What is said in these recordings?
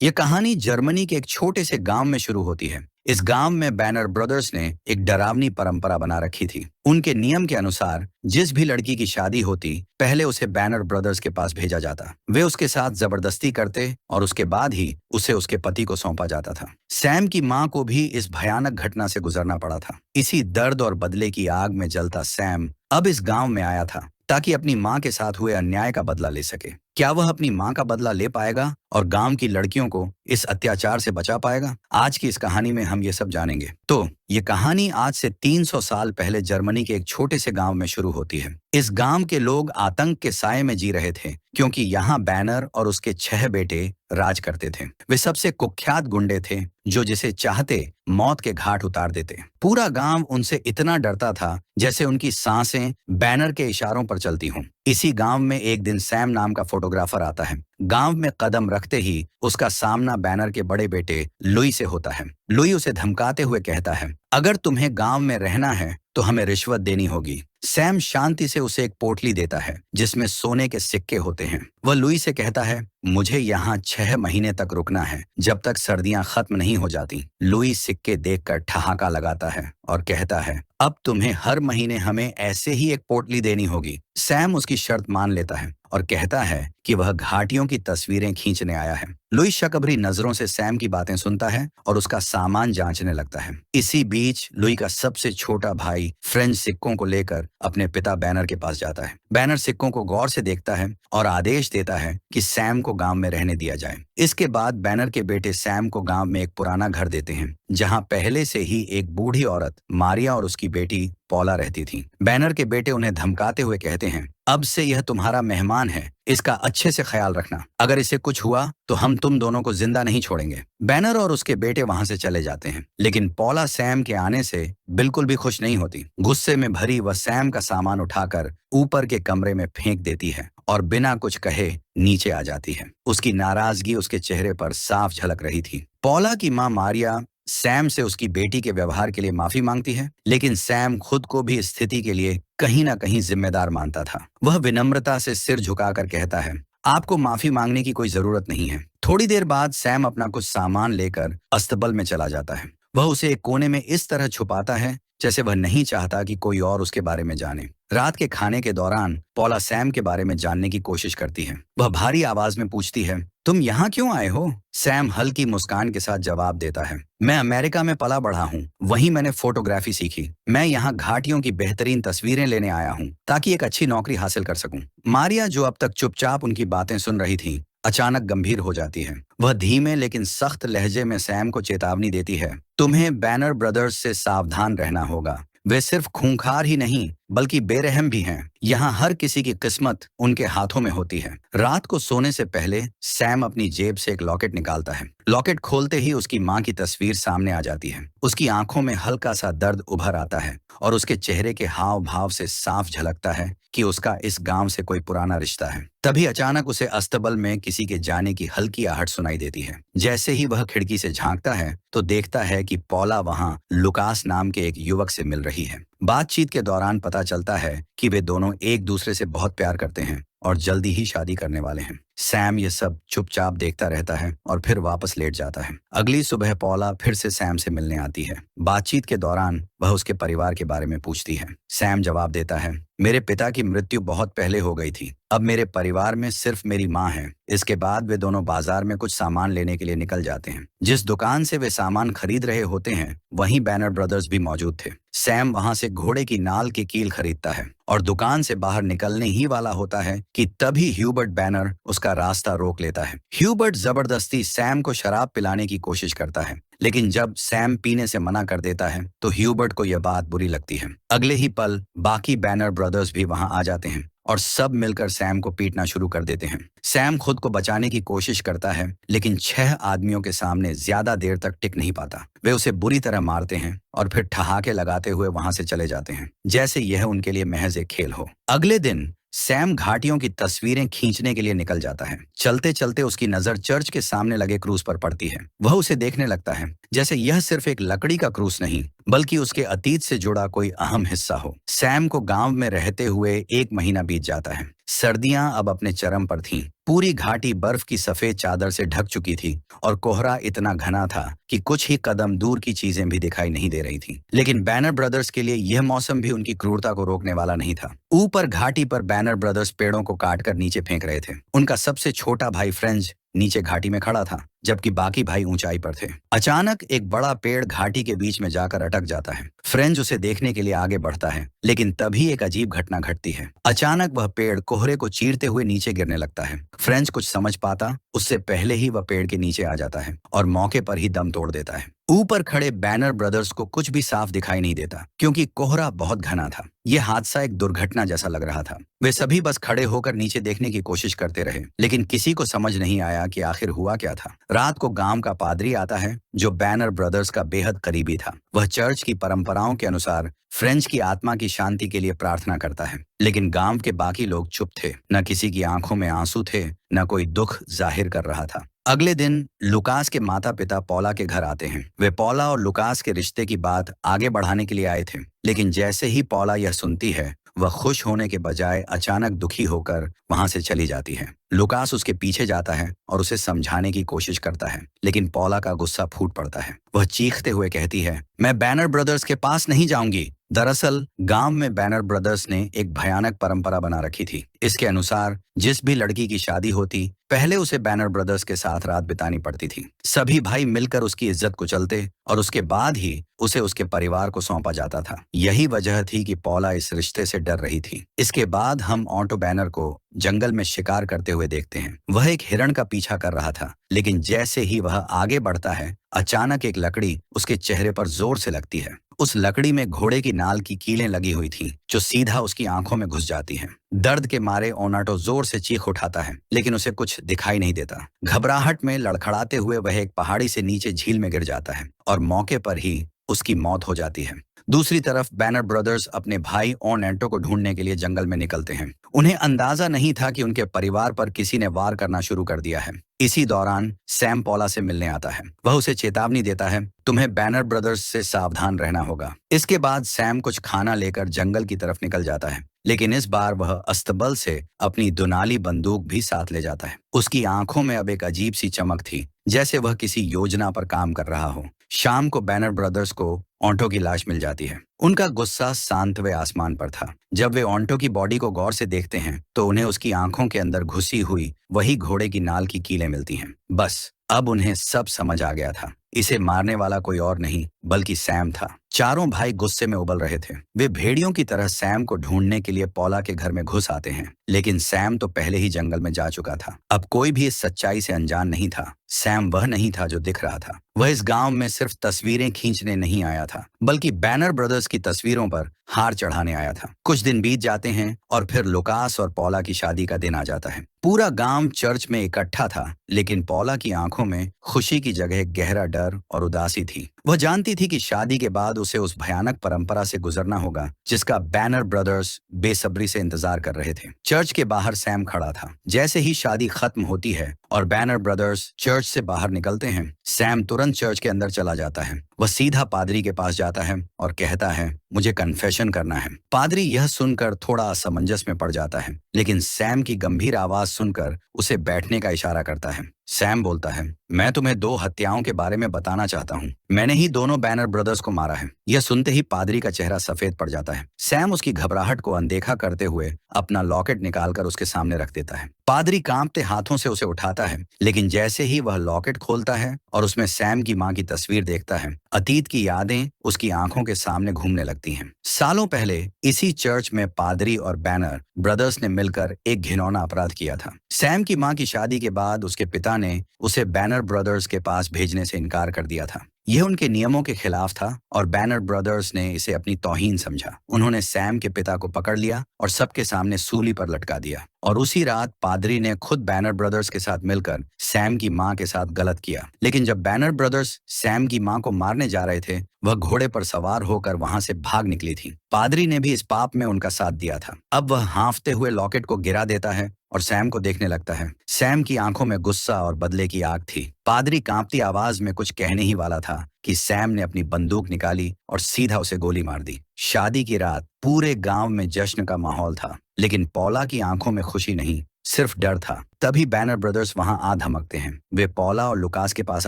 ये कहानी जर्मनी के एक छोटे से गांव में शुरू होती है। इस गांव में बैनर ब्रदर्स ने एक डरावनी परंपरा बना रखी थी। उनके नियम के अनुसार जिस भी लड़की की शादी होती, पहले उसे बैनर ब्रदर्स के पास भेजा जाता। वे उसके साथ जबरदस्ती करते और उसके बाद ही उसे उसके पति को सौंपा जाता था। सैम की मां को भी इस भयानक घटना से गुजरना पड़ा था। इसी दर्द और बदले की आग में जलता सैम अब इस गांव में आया था ताकि अपनी मां के साथ हुए अन्याय का बदला ले सके। क्या वह अपनी मां का बदला ले पाएगा और गांव की लड़कियों को इस अत्याचार से बचा पाएगा? आज की इस कहानी में हम ये सब जानेंगे। तो ये कहानी आज से 300 साल पहले जर्मनी के एक छोटे से गांव में शुरू होती है। इस गांव के लोग आतंक के साए में जी रहे थे क्योंकि यहाँ बैनर और उसके 6 बेटे राज करते थे। वे सबसे कुख्यात गुंडे थे जो जिसे चाहते मौत के घाट उतार देते। पूरा गांव उनसे इतना डरता था जैसे उनकी सांसें बैनर के इशारों पर चलती हों। इसी गांव में एक दिन सैम नाम का फोटोग्राफर आता है। गांव में कदम रखते ही उसका सामना बैनर के बड़े बेटे लुई से होता है। लुई उसे धमकाते हुए कहता है, अगर तुम्हें गांव में रहना है तो हमें रिश्वत देनी होगी। सैम शांति से उसे एक पोटली देता है जिसमें सोने के सिक्के होते हैं। वह लुई से कहता है, मुझे यहाँ 6 महीने तक रुकना है जब तक सर्दियां खत्म नहीं हो जाती। लुई सिक्के देखकर ठहाका लगाता है और कहता है, अब तुम्हें हर महीने हमें ऐसे ही एक पोटली देनी होगी। सैम उसकी शर्त मान लेता है और कहता है कि वह घाटियों की तस्वीरें खींचने आया है। लुई शकभरी नजरों से सैम की बातें सुनता है और उसका सामान जांचने लगता है। इसी बीच लुई का सबसे छोटा भाई फ्रेंच सिक्कों को लेकर अपने पिता बैनर के पास जाता है। बैनर सिक्कों को गौर से देखता है और आदेश देता है कि सैम को गांव में रहने दिया जाए। इसके बाद बैनर के बेटे सैम को गांव में एक पुराना घर देते हैं जहां पहले से ही एक बूढ़ी औरत मारिया और उसकी बेटी पौला रहती थी। बैनर के बेटे उन्हें धमकाते हुए कहते हैं, अब से यह तुम्हारा मेहमान है, इसका अच्छे से ख्याल रखना। अगर इसे कुछ हुआ तो हम तुम दोनों को जिंदा नहीं छोड़ेंगे। बैनर और उसके बेटे वहां से चले जाते हैं, लेकिन पौला सैम के आने से बिल्कुल भी खुश नहीं होती। गुस्से में भरी वह सैम का सामान उठाकर ऊपर के कमरे में फेंक देती है और बिना कुछ कहे नीचे आ जाती है। उसकी नाराजगी उसके चेहरे पर साफ झलक रही थी। पौला की मां मारिया सैम से उसकी बेटी के व्यवहार के लिए माफी मांगती है, लेकिन सैम खुद को भी इस स्थिति के लिए कहीं ना कहीं जिम्मेदार मानता था। वह विनम्रता से सिर झुकाकर कहता है, आपको माफी मांगने की कोई जरूरत नहीं है। थोड़ी देर बाद सैम अपना कुछ सामान लेकर अस्तबल में चला जाता है। वह उसे एक कोने में इस तरह छुपाता है जैसे वह नहीं चाहता कि कोई और उसके बारे में जाने। रात के खाने के दौरान पौला सैम के बारे में जानने की कोशिश करती है। वह भारी आवाज में पूछती है, तुम यहाँ क्यों आए हो? सैम हल्की मुस्कान के साथ जवाब देता है, मैं अमेरिका में पला बढ़ा हूँ, वहीं मैंने फोटोग्राफी सीखी। मैं यहाँ घाटियों की बेहतरीन तस्वीरें लेने आया हूँ ताकि एक अच्छी नौकरी हासिल कर सकूं। मारिया, जो अब तक चुपचाप उनकी बातें सुन रही थी, अचानक गंभीर हो जाती है। वह धीमे लेकिन सख्त लहजे में सैम को चेतावनी देती है, तुम्हें बैनर ब्रदर्स से सावधान रहना होगा। वे सिर्फ खूंखार ही नहीं बल्कि बेरहम भी हैं। यहाँ हर किसी की किस्मत उनके हाथों में होती है। रात को सोने से पहले सैम अपनी जेब से एक लॉकेट निकालता है। लॉकेट खोलते ही उसकी मां की तस्वीर सामने आ जाती है। उसकी आंखों में हल्का सा दर्द उभर आता है और उसके चेहरे के हाव भाव से साफ झलकता है कि उसका इस गांव से कोई पुराना रिश्ता है। तभी अचानक उसे अस्तबल में किसी के जाने की हल्की आहट सुनाई देती है। जैसे ही वह खिड़की से झांकता है तो देखता है कि पौला वहां लुकास नाम के एक युवक से मिल रही है। बातचीत के दौरान पता चलता है कि वे दोनों एक दूसरे से बहुत प्यार करते हैं और जल्दी ही शादी करने वाले हैं। सैम ये सब चुपचाप देखता रहता है और फिर वापस लेट जाता है। अगली सुबह पौला फिर से सैम से मिलने आती है। बातचीत के दौरान वह उसके परिवार के बारे में पूछती है। सैम जवाब देता है, मेरे पिता की मृत्यु बहुत पहले हो गई थी। अब मेरे परिवार में सिर्फ मेरी माँ है। इसके बाद वे दोनों बाजार में कुछ सामान लेने के लिए निकल जाते हैं। जिस दुकान से वे सामान खरीद रहे होते हैं वहीं बैनर ब्रदर्स भी मौजूद थे। सैम वहां से घोड़े की नाल की कील खरीदता है और दुकान से बाहर निकलने ही वाला होता है कि तभी ह्यूबर्ट बैनर उसका रास्ता रोक लेता है। ह्यूबर्ट जबरदस्ती सैम को शराब पिलाने की कोशिश करता है, लेकिन जब सैम पीने से मना कर देता है तो ह्यूबर्ट को यह बात बुरी लगती है। अगले ही पल बाकी बैनर ब्रदर्स भी वहां आ जाते हैं और सब मिलकर सैम को पीटना शुरू कर देते हैं। सैम खुद को बचाने की कोशिश करता है, लेकिन 6 आदमियों के सामने ज्यादा देर तक टिक नहीं पाता। वे उसे बुरी तरह मारते हैं और फिर ठहाके लगाते हुए वहां से चले जाते हैं, जैसे यह उनके लिए महज एक खेल हो। अगले दिन सैम घाटियों की तस्वीरें खींचने के लिए निकल जाता है। चलते चलते उसकी नजर चर्च के सामने लगे क्रूस पर पड़ती है। वह उसे देखने लगता है जैसे यह सिर्फ एक लकड़ी का क्रूस नहीं बल्कि उसके अतीत से जुड़ा कोई अहम हिस्सा हो। सैम को गांव में रहते हुए 1 महीना बीत जाता है। सर्दियां अब अपने चरम पर थीं। पूरी घाटी बर्फ की सफेद चादर से ढक चुकी थी और कोहरा इतना घना था कि कुछ ही कदम दूर की चीजें भी दिखाई नहीं दे रही थीं। लेकिन बैनर ब्रदर्स के लिए यह मौसम भी उनकी क्रूरता को रोकने वाला नहीं था। ऊपर घाटी पर बैनर ब्रदर्स पेड़ों को काटकर नीचे फेंक रहे थे। उनका सबसे छोटा भाई फ्रेंच नीचे घाटी में खड़ा था, जबकि बाकी भाई ऊंचाई पर थे। अचानक एक बड़ा पेड़ घाटी के बीच में जाकर अटक जाता है। फ्रेंच उसे देखने के लिए आगे बढ़ता है, लेकिन तभी एक अजीब घटना घटती है। अचानक वह पेड़ कोहरे को चीरते हुए नीचे गिरने लगता है। फ्रेंच कुछ समझ पाता उससे पहले ही वह पेड़ के नीचे आ जाता है और मौके पर ही दम तोड़ देता है। ऊपर खड़े बैनर ब्रदर्स को कुछ भी साफ दिखाई नहीं देता, क्योंकि कोहरा बहुत घना था। यह हादसा एक दुर्घटना जैसा लग रहा था। वे सभी बस खड़े होकर नीचे देखने की कोशिश करते रहे, लेकिन किसी को समझ नहीं आया कि आखिर हुआ क्या था। रात को गांव का पादरी आता है, जो बैनर ब्रदर्स का बेहद करीबी था। वह चर्च की परंपराओं के अनुसार फ्रेंच की आत्मा की शांति के लिए प्रार्थना करता है, लेकिन गांव के बाकी लोग चुप थे। न किसी की आंखों में आंसू थे, न कोई दुख जाहिर कर रहा था। अगले दिन लुकास के माता पिता पौला के घर आते हैं। वे पौला और लुकास के रिश्ते की बात आगे बढ़ाने के लिए आए थे, लेकिन जैसे ही पौला यह सुनती है, वह खुश होने के बजाय अचानक दुखी होकर वहां से चली जाती है। लुकास उसके पीछे जाता है और उसे समझाने की कोशिश करता है, लेकिन पौला का गुस्सा फूट पड़ता है। वह चीखते हुए कहती है, मैं बैनर ब्रदर्स के पास नहीं जाऊंगी। दरअसल गांव में बैनर ब्रदर्स ने एक भयानक परंपरा बना रखी थी। इसके अनुसार जिस भी लड़की की शादी होती, पहले उसे बैनर ब्रदर्स के साथ रात बितानी पड़ती थी। सभी भाई मिलकर उसकी इज्जत कुचलते और उसके बाद ही उसे उसके परिवार को सौंपा जाता था। यही वजह थी कि पौला इस रिश्ते से डर रही थी। इसके बाद हम ऑटो बैनर को जंगल में शिकार करते हुए देखते हैं। वह एक हिरण का पीछा कर रहा था, लेकिन जैसे ही वह आगे बढ़ता है, अचानक एक लकड़ी उसके चेहरे पर जोर से लगती है। उस लकड़ी में घोड़े की नाल की कीलें लगी हुई थीं, जो सीधा उसकी आंखों में घुस जाती हैं। दर्द के मारे ओनाटो जोर से चीख उठाता है, लेकिन उसे कुछ दिखाई नहीं देता। घबराहट में लड़खड़ाते हुए वह एक पहाड़ी से नीचे झील में गिर जाता है और मौके पर ही उसकी मौत हो जाती है। दूसरी तरफ बैनर ब्रदर्स अपने भाई ओनेंटो को ढूंढने के लिए जंगल में निकलते हैं। उन्हें अंदाजा नहीं था कि उनके परिवार पर किसी ने वार करना शुरू कर दिया है। इसी दौरान सैम पौला से मिलने आता है। वह उसे चेतावनी देता है, तुम्हें बैनर ब्रदर्स से सावधान रहना होगा। इसके बाद सैम कुछ खाना लेकर जंगल की तरफ निकल जाता है, लेकिन इस बार वह अस्तबल से अपनी दुनाली बंदूक भी साथ ले जाता है। उसकी आंखों में अब एक अजीब सी चमक थी, जैसे वह किसी योजना पर काम कर रहा हो। शाम को बैनर ब्रदर्स को ऑन्टो की लाश मिल जाती है। उनका गुस्सा शांतवे आसमान पर था। जब वे ऑन्टो की बॉडी को गौर से देखते हैं, तो उन्हें उसकी आंखों के अंदर घुसी हुई वही घोड़े की नाल की कीलें मिलती हैं। बस अब उन्हें सब समझ आ गया था। इसे मारने वाला कोई और नहीं बल्कि सैम था। चारों भाई गुस्से में उबल रहे थे। वे भेड़ियों की तरह सैम को ढूंढने के लिए पौला के घर में घुस आते हैं, लेकिन सैम तो पहले ही जंगल में जा चुका था। अब कोई भी इस सच्चाई से अनजान नहीं था। सैम वह नहीं था जो दिख रहा था। वह इस गांव में सिर्फ तस्वीरें खींचने नहीं आया था, बल्कि बैनर ब्रदर्स की तस्वीरों पर हार चढ़ाने आया था। कुछ दिन बीत जाते हैं और फिर लुकास और पौला की शादी का दिन आ जाता है। पूरा गांव चर्च में इकट्ठा था, लेकिन पौला की आंखों में खुशी की जगह गहरा डर और उदासी थी। वह जानती थी कि शादी के बाद उसे उस भयानक परंपरा से गुजरना होगा जिसका बैनर ब्रदर्स बेसब्री से इंतजार कर रहे थे। चर्च के बाहर सैम खड़ा था। जैसे ही शादी खत्म होती है और बैनर ब्रदर्स चर्च से बाहर निकलते हैं, सैम तुरंत चर्च के अंदर चला जाता है। वह सीधा पादरी के पास जाता है और कहता है, मुझे कन्फेशन करना है। पादरी यह सुनकर थोड़ा असमंजस में पड़ जाता है, लेकिन सैम की गंभीर आवाज सुनकर उसे बैठने का इशारा करता है। सैम बोलता है, मैं तुम्हें 2 हत्याओं के बारे में बताना चाहता हूँ। मैंने ही दोनों बैनर ब्रदर्स को मारा है। यह सुनते ही पादरी का चेहरा सफेद पड़ जाता है। सैम उसकी घबराहट को अनदेखा करते हुए अपना लॉकेट निकालकर उसके सामने रख देता है। पादरी कांपते हाथों से उसे उठाता है, लेकिन जैसे ही वह लॉकेट खोलता है और उसमें सैम की मां की तस्वीर देखता है, अतीत की यादें उसकी आंखों के सामने घूमने लगती हैं। सालों पहले इसी चर्च में पादरी और बैनर ब्रदर्स ने मिलकर एक घिनौना अपराध किया था। सैम की मां की शादी के बाद उसके पिता ने उसे बैनर ब्रदर्स के पास भेजने से इनकार कर दिया था। यह उनके नियमों के खिलाफ था और बैनर ब्रदर्स ने इसे अपनी तौहीन समझा। उन्होंने सैम के पिता को पकड़ लिया और सबके सामने सूली पर लटका दिया। और उसी रात पादरी ने खुद बैनर ब्रदर्स के साथ मिलकर सैम की मां के साथ गलत किया। लेकिन जब बैनर ब्रदर्स सैम की मां को मारने जा रहे थे, वह घोड़े पर सवार होकर वहां से भाग निकली थी। पादरी ने भी इस पाप में उनका साथ दिया था। अब वह हाँफते हुए लॉकेट को गिरा देता है और सैम को देखने लगता है। सैम की आंखों में गुस्सा और बदले की आग थी। पादरी कांपती आवाज में कुछ कहने ही वाला था कि सैम ने अपनी बंदूक निकाली और सीधा उसे गोली मार दी। शादी की रात पूरे गांव में जश्न का माहौल था, लेकिन पॉला की आंखों में खुशी नहीं, सिर्फ डर था। तभी बैनर ब्रदर्स वहां आ धमकते हैं। वे पॉला और लुकास के पास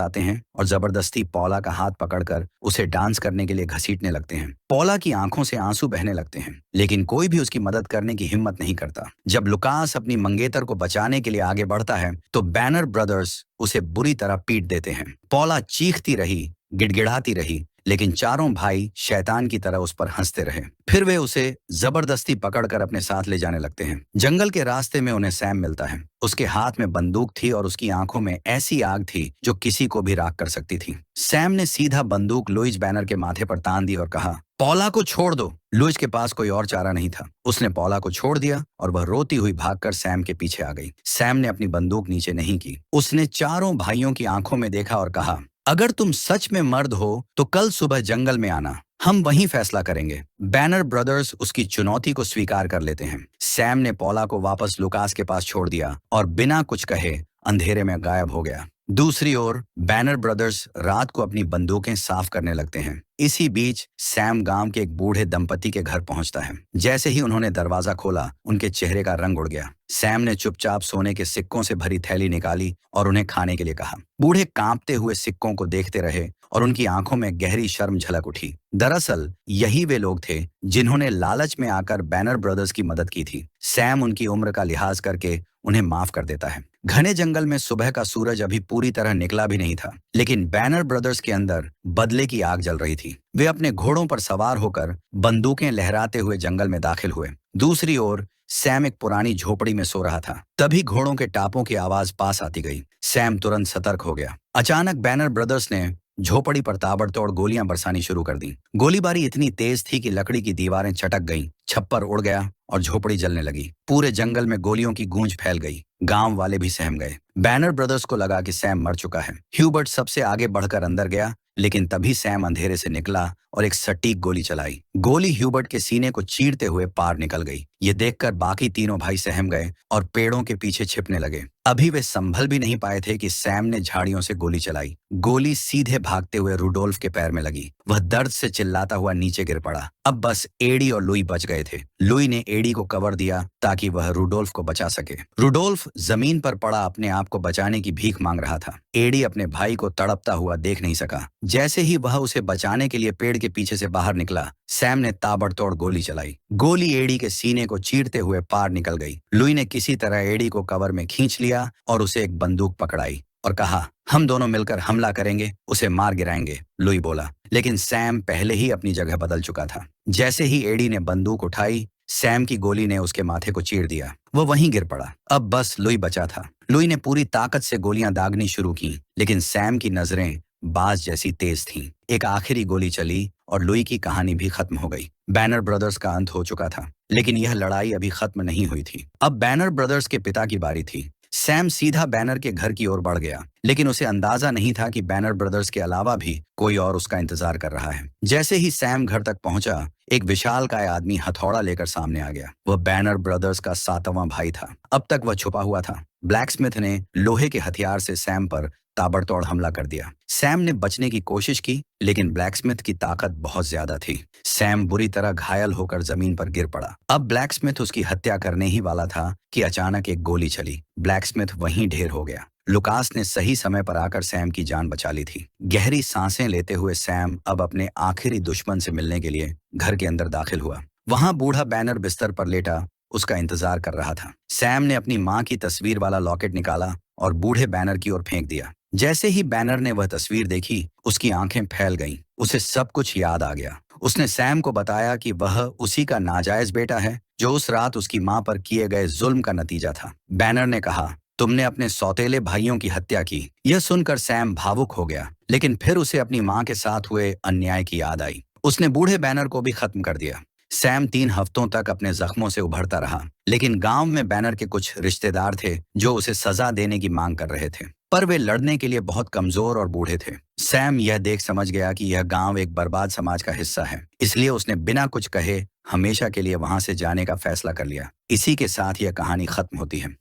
आते हैं और जबरदस्ती पॉला का हाथ पकड़कर उसे डांस करने के लिए घसीटने लगते हैं। पॉला की आंखों से आंसू बहने लगते हैं, लेकिन कोई भी उसकी मदद करने की हिम्मत नहीं करता। जब लुकास अपनी मंगेतर को बचाने के लिए आगे बढ़ता है तो बैनर ब्रदर्स उसे बुरी तरह पीट देते हैं। पॉला चीखती रही, गिड़गिड़ाती रही, लेकिन चारों भाई शैतान की तरह उस पर हंसते रहे। फिर वे उसे जबरदस्ती पकड़कर अपने साथ ले जाने लगते हैं। जंगल के रास्ते में उन्हें सैम मिलता है। उसके हाथ में बंदूक थी और उसकी आंखों में ऐसी आग थी जो किसी को भी राख कर सकती थी। सैम ने सीधा बंदूक लुइस बैनर के माथे पर तान दी और कहा, पॉला को छोड़ दो। लुइस के पास कोई और चारा नहीं था। उसने पॉला को छोड़ दिया और वह रोती हुई भागकर सैम के पीछे आ गई। सैम ने अपनी बंदूक नीचे नहीं की। उसने चारों भाइयों की आंखों में देखा और कहा, अगर तुम सच में मर्द हो तो कल सुबह जंगल में आना, हम वहीं फैसला करेंगे। बैनर ब्रदर्स उसकी चुनौती को स्वीकार कर लेते हैं। सैम ने पॉला को वापस लुकास के पास छोड़ दिया और बिना कुछ कहे अंधेरे में गायब हो गया। दूसरी ओर बैनर ब्रदर्स रात को अपनी बंदूकें साफ करने लगते हैं। इसी बीच सैम गांव के एक बूढ़े दंपति के घर पहुंचता है। जैसे ही उन्होंने दरवाजा खोला, उनके चेहरे का रंग उड़ गया। सैम ने चुपचाप सोने के सिक्कों से भरी थैली निकाली और उन्हें खाने के लिए कहा। बूढ़े कांपते हुए सिक्कों को देखते रहे और उनकी आंखों में गहरी शर्म झलक उठी। दरअसल यही वे लोग थे जिन्होंने लालच में आकर बैनर ब्रदर्स की मदद की थी। सैम उनकी उम्र का लिहाज करके उन्हें माफ कर देता है। घने जंगल में सुबह का सूरज अभी पूरी तरह निकला भी नहीं था, लेकिन बैनर ब्रदर्स के अंदर बदले की आग जल रही थी। वे अपने घोड़ों पर सवार होकर बंदूकें लहराते हुए जंगल में दाखिल हुए। दूसरी ओर सैम एक पुरानी झोपड़ी में सो रहा था। तभी घोड़ों के टापों की आवाज पास आती गई। सैम तुरंत सतर्क हो गया। अचानक बैनर ब्रदर्स ने झोपड़ी पर ताबड़तोड़ गोलियां बरसानी शुरू कर दी। गोलीबारी इतनी तेज थी कि लकड़ी की दीवारें चटक गईं, छप्पर उड़ गया और झोपड़ी जलने लगी। पूरे जंगल में गोलियों की गूंज फैल गई। गांव वाले भी सहम गए। बैनर ब्रदर्स को लगा कि सैम मर चुका है। ह्यूबर्ट सबसे आगे बढ़कर अंदर गया, लेकिन तभी सैम अंधेरे से निकला और एक सटीक गोली चलाई। गोली ह्यूबर्ट के सीने को चीरते हुए पार निकल गई। ये देखकर बाकी तीनों भाई सहम गए और पेड़ों के पीछे छिपने लगे। अभी वे संभल भी नहीं पाए थे कि सैम ने झाड़ियों से गोली चलाई। गोली सीधे भागते हुए रूडोल्फ के पैर में लगी। वह दर्द से चिल्लाता हुआ नीचे गिर पड़ा। अब बस एडी और लुई बच गए थे। लुई ने एडी को कवर दिया ताकि वह रूडोल्फ को बचा सके। रूडोल्फ जमीन पर पड़ा अपने आप को बचाने की भीख मांग रहा था। एडी अपने भाई को तड़पता हुआ देख नहीं सका। जैसे ही वह उसे बचाने के लिए पेड़ के पीछे से बाहर निकला, सैम ने ताबड़तोड़ गोली चलाई। गोली एडी के सीने को चीरते हुए पार निकल गई। लुई ने किसी तरह एडी को कवर में खींच लिया और उसे एक बंदूक पकड़ाई और कहा, हम दोनों मिलकर हमला करेंगे, उसे मार गिराएंगे। लुई बोला, लेकिन सैम पहले ही अपनी जगह बदल चुका था। जैसे ही एडी ने बंदूक उठाई, सैम की गोली ने उसके माथे को चीर दिया। वह वहीं गिर पड़ा। अब बस लुई बचा था। लुई ने पूरी ताकत से गोलियां दागनी शुरू की, लेकिन सैम की नजरें बाज जैसी तेज थीं। एक आखिरी गोली चली और लुई की कहानी भी खत्म हो गई। बैनर ब्रदर्स का अंत हो चुका था, लेकिन यह लड़ाई अभी खत्म नहीं हुई थी। अब बैनर ब्रदर्स के पिता की बारी थी। सैम सीधा बैनर के घर की ओर बढ़ गया, लेकिन उसे अंदाजा नहीं था कि बैनर ब्रदर्स के अलावा भी कोई और उसका इंतजार कर रहा है। जैसे ही सैम घर तक पहुंचा, एक विशालकाय आदमी हथौड़ा लेकर सामने आ गया। वह बैनर ब्रदर्स का 7वां भाई था। अब तक वह छुपा हुआ था। ब्लैकस्मिथ ने लोहे के हथियार से सैम पर ताबड़तोड़ हमला कर दिया। सैम ने बचने की कोशिश की, लेकिन ब्लैकस्मिथ की ताकत बहुत ज्यादा थी। सैम बुरी तरह घायल होकर जमीन पर गिर पड़ा। अब ब्लैकस्मिथ उसकी हत्या करने ही वाला था कि अचानक एक गोली चली। ब्लैकस्मिथ वहीं ढेर हो गया। लुकास ने सही समय पर आकर सैम की जान बचा ली थी। गहरी सांसें लेते हुए सैम अब अपने आखिरी दुश्मन से मिलने के लिए घर के अंदर दाखिल हुआ। वहां बूढ़ा बैनर बिस्तर पर लेटा उसका इंतजार कर रहा था। सैम ने अपनी माँ की तस्वीर वाला लॉकेट निकाला और बूढ़े बैनर की ओर फेंक दिया। जैसे ही बैनर ने वह तस्वीर देखी, उसकी आंखें फैल गईं। उसे सब कुछ याद आ गया। उसने सैम को बताया कि वह उसी का नाजायज बेटा है जो उस रात उसकी माँ पर किए गए जुल्म का नतीजा था। बैनर ने कहा, तुमने अपने सौतेले भाइयों की हत्या की। यह सुनकर सैम भावुक हो गया, लेकिन फिर उसे अपनी माँ के साथ हुए अन्याय की याद आई। उसने बूढ़े बैनर को भी खत्म कर दिया। सैम 3 हफ्तों तक अपने जख्मों से उभरता रहा, लेकिन गांव में बैनर के कुछ रिश्तेदार थे जो उसे सजा देने की मांग कर रहे थे, पर वे लड़ने के लिए बहुत कमजोर और बूढ़े थे। सैम यह देख समझ गया कि यह गांव एक बर्बाद समाज का हिस्सा है, इसलिए उसने बिना कुछ कहे हमेशा के लिए वहां से जाने का फैसला कर लिया। इसी के साथ यह कहानी खत्म होती है।